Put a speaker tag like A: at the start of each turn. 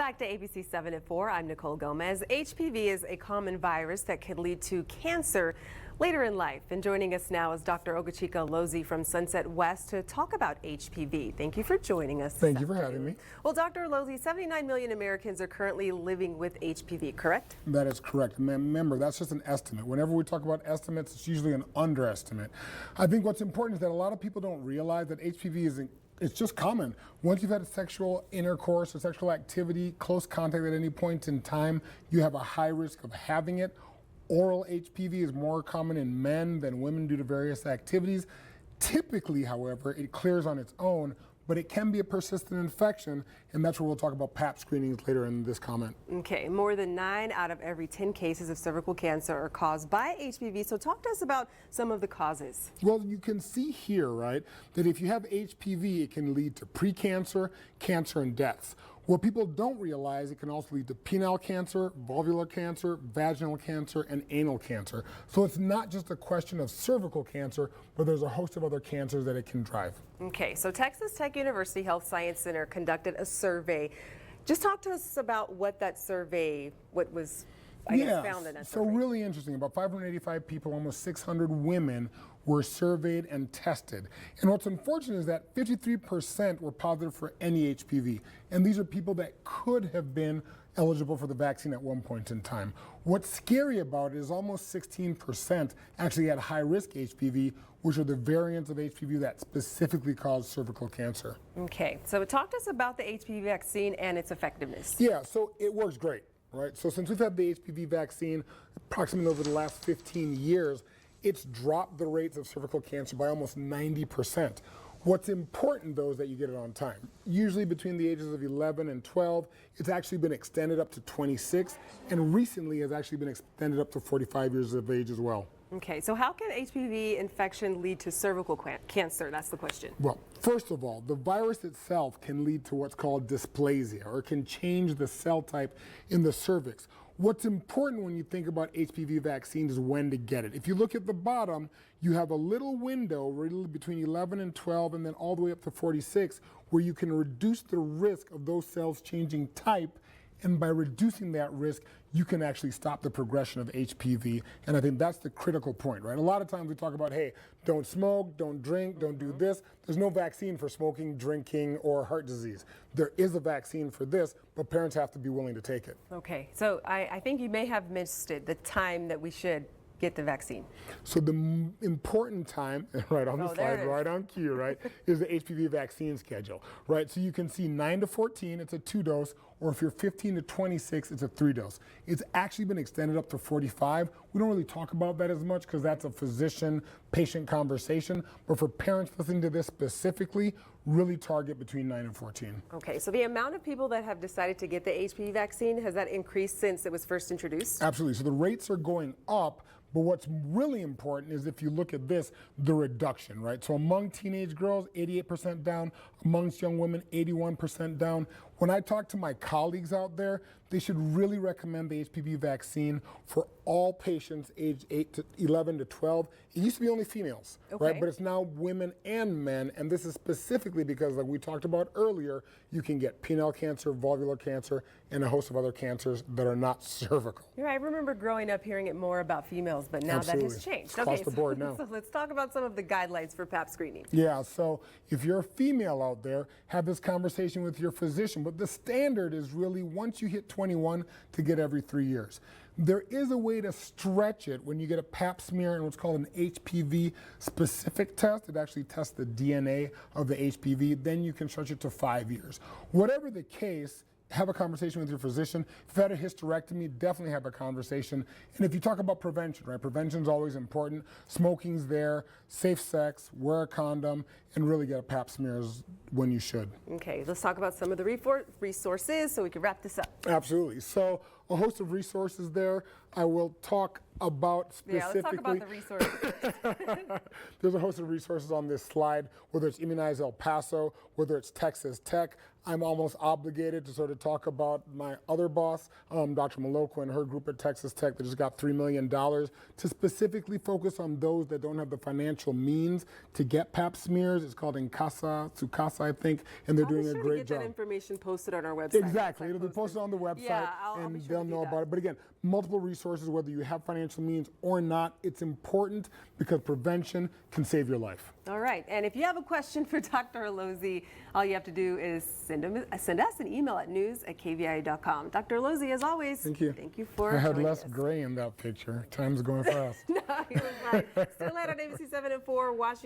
A: back to ABC-7 at 4. I'm Nicole Gomez. HPV is a common virus that can lead to cancer later in life. And joining us now is Dr. Ogachika Lozi from Sunset West to talk about HPV. Thank you for joining us.
B: Thank you for having me.
A: Well, Dr. Lozi, 79 million Americans are currently living with HPV, correct?
B: That is correct. Remember, that's just an estimate. Whenever we talk about estimates, it's usually an underestimate. I think what's important is that a lot of people don't realize that HPV it's just common. Once you've had a sexual intercourse or sexual activity, close contact at any point in time, you have a high risk of having it. Oral HPV is more common in men than women due to various activities. Typically, however, it clears on its own, but it can be a persistent infection, and that's where we'll talk about Pap screenings later in this comment.
A: Okay, more than 9 out of every 10 cases of cervical cancer are caused by HPV. So talk to us about some of the causes.
B: Well, you can see here, right, that if you have HPV, it can lead to precancer, cancer, and deaths. What people don't realize, it can also lead to penile cancer, vulvar cancer, vaginal cancer, and anal cancer. So it's not just a question of cervical cancer, but there's a host of other cancers that it can drive.
A: Okay, so Texas Tech University Health Science Center conducted a survey. Just talk to us about what that survey, what was found in that survey.
B: So really interesting. About 585 people, almost 600 women were surveyed and tested. And what's unfortunate is that 53% were positive for any HPV. And these are people that could have been eligible for the vaccine at one point in time. What's scary about it is almost 16% actually had high-risk HPV, which are the variants of HPV that specifically cause cervical cancer.
A: Okay, so talk to us about the HPV vaccine and its effectiveness.
B: Yeah, so it works great, right? So since we've had the HPV vaccine approximately over the last 15 years, it's dropped the rates of cervical cancer by almost 90%. What's important, though, is that you get it on time. Usually between the ages of 11 and 12, it's actually been extended up to 26, and recently has actually been extended up to 45 years of age as well.
A: Okay, so how can HPV infection lead to cervical cancer? That's the question.
B: Well, first of all, the virus itself can lead to what's called dysplasia, or can change the cell type in the cervix. What's important when you think about HPV vaccines is when to get it. If you look at the bottom, you have a little window really between 11 and 12 and then all the way up to 46 where you can reduce the risk of those cells changing type, and by reducing that risk, you can actually stop the progression of HPV, and I think that's the critical point, right? A lot of times we talk about, hey, don't smoke, don't drink, don't do this. There's no vaccine for smoking, drinking, or heart disease. There is a vaccine for this, but parents have to be willing to take it.
A: Okay, so I think you may have missed it, the time that we should get the vaccine.
B: So the important time, right on the slide, right on cue, right, is the HPV vaccine schedule, right? So you can see 9 to 14, it's a 2-dose, or if you're 15 to 26, it's a 3-dose. It's actually been extended up to 45. We don't really talk about that as much because that's a physician-patient conversation, but for parents listening to this specifically, really target between 9 and 14.
A: Okay, so the amount of people that have decided to get the HPV vaccine, has that increased since it was first introduced?
B: Absolutely, so the rates are going up. But what's really important is if you look at this, the reduction, right? So among teenage girls, 88% down. Amongst young women, 81% down. When I talk to my colleagues out there, they should really recommend the HPV vaccine for all patients aged 11 to 12. It used to be only females, right? But it's now women and men, and this is specifically because, like we talked about earlier, you can get penile cancer, vulvar cancer, and a host of other cancers that are not cervical.
A: Yeah, I remember growing up hearing it more about females, but now that has changed.
B: It's across the board now.
A: So let's talk about some of the guidelines for Pap screening.
B: Yeah, so if you're a female out there, have this conversation with your physician. But the standard is really once you hit 21 to get every 3 years. There is a way to stretch it when you get a Pap smear and what's called an HPV specific test. It actually tests the DNA of the HPV. Then you can stretch it to 5 years. Whatever the case, have a conversation with your physician. If you've had a hysterectomy, definitely have a conversation. And if you talk about prevention, right? Prevention is always important. Smoking's there, safe sex, wear a condom, and really get a Pap smears when you should.
A: Okay, let's talk about some of the resources so we can wrap this up.
B: Absolutely. So a host of resources there. I will talk about specifically.
A: Yeah, let's talk about the resources.
B: There's a host of resources on this slide, whether it's Immunize El Paso, whether it's Texas Tech. I'm almost obligated to sort of talk about my other boss, Dr. Maloko, and her group at Texas Tech that just got $3 million to specifically focus on those that don't have the financial means to get pap smears. It's called Tsukasa, I think, and they're doing a great
A: I'll be sure to get
B: job.
A: that information posted on our website.
B: Exactly. It'll be posted on the website,
A: Yeah, I'll be
B: and
A: sure
B: they'll
A: to do
B: know
A: that.
B: about it. But again, multiple resources, whether you have financial means or not, it's important because prevention can save your life.
A: All right, and if you have a question for Dr. Alozi, all you have to do is send us an email at news@kvi.com. Dr. Alozi, as always,
B: Thank you.
A: Thank you for
B: I had
A: joining
B: less
A: us.
B: gray in that picture. Time's going fast.
A: No, he was fine. Still at ABC-7 and 4, Washington.